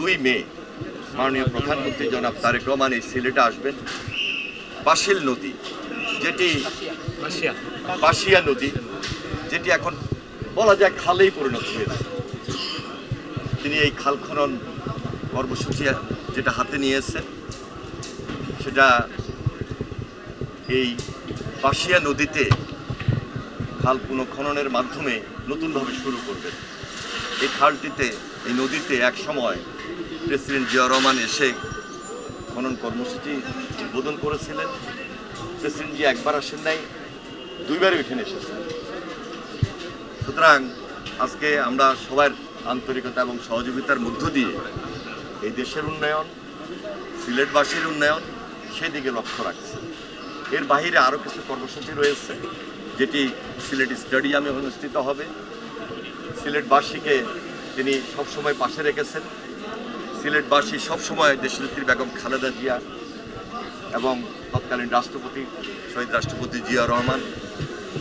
2 মে মাননীয় প্রধানমন্ত্রী জনাব তারেক রহমান এই সিলেটে আসবেন। বাসিল নদী, যেটি বাসিয়া নদী, যেটি এখন বলা যায় খালেই পরিণত হয়েছে, তিনি এই খাল খনন কর্মসূচি যেটা হাতে নিয়েছেন, সেটা এই বাসিয়া নদীতে খাল পুনঃখননের মাধ্যমে নতুনভাবে শুরু করবেন। এই খালটিতে, এই নদীতে এক সময় প্রেসিডেন্ট জিয়াউর রহমান এসে খনন কর্মসূচি উদ্বোধন করেছিলেন। প্রেসিডেন্ট জি একবার আসেন নাই, 2বারই এখানে এসেছেন। সুতরাং আজকে আমরা সবার আন্তরিকতা এবং সহযোগিতার মধ্য দিয়ে এই দেশের উন্নয়ন, সিলেটবাসীর উন্নয়ন, সেদিকে লক্ষ্য রাখছি। এর বাহিরে আরও কিছু কর্মসূচি রয়েছে, যেটি সিলেট স্টেডিয়ামে অনুষ্ঠিত হবে। সিলেটবাসীকে তিনি সবসময় পাশে রেখেছেন। সিলেটবাসী সবসময় দেশনেত্রী বেগম খালেদা জিয়া এবং তৎকালীন রাষ্ট্রপতি শহীদ রাষ্ট্রপতি জিয়া রহমান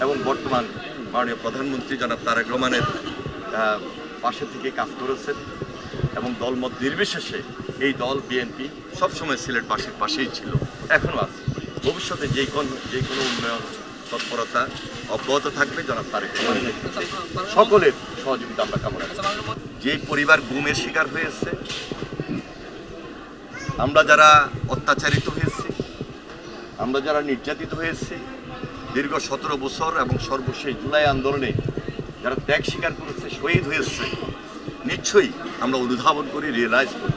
এবং বর্তমান মাননীয় প্রধানমন্ত্রী জনাব তারেক রহমানের পাশে থেকে কাজ করেছেন এবং দলমত নির্বিশেষে এই দল বিএনপি সবসময় সিলেটবাসীর পাশেই ছিল, এখনও আছে। ভবিষ্যতে যে কোনো উন্নয়ন তৎপরতা অব্যাহত থাকবে জনাব তারেক রহমানের নেতৃত্বে। সকলের সহযোগিতা আমরা কামনা করি। যে পরিবার গুমের শিকার হয়েছে, আমরা যারা অত্যাচারিত হয়েছি, আমরা যারা নির্যাতিত হয়েছি দীর্ঘ 17 বছর এবং সর্বশেষ জুলাই আন্দোলনে যারা ত্যাগ স্বীকার করেছে, শহীদ হয়েছে, নিশ্চয়ই আমরা অনুধাবন করি, রিয়েলাইজ করি।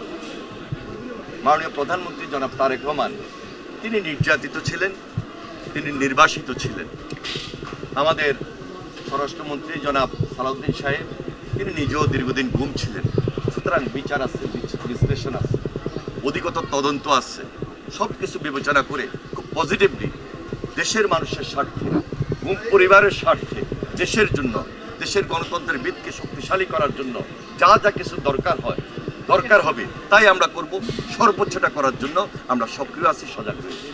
মাননীয় প্রধানমন্ত্রী জনাব তারেক রহমান তিনি নির্যাতিত ছিলেন, তিনি নির্বাসিত ছিলেন। আমাদের স্বরাষ্ট্রমন্ত্রী জনাব সালাউদ্দিন সাহেব তিনি নিজেও দীর্ঘদিন গুম ছিলেন। সুতরাং বিচার আছে, বিশ্লেষণ আছে, অধিকতর তদন্ত আছে। সব কিছু বিবেচনা করে খুব পজিটিভলি দেশের মানুষের স্বার্থে, গুম পরিবারের স্বার্থে, দেশের জন্য, দেশের গণতন্ত্রের ভিতকে শক্তিশালী করার জন্য যা যা কিছু দরকার হবে তাই আমরা করব। সর্বোচ্চটা করার জন্য আমরা সক্রিয় আছি, সজাগ রয়েছি।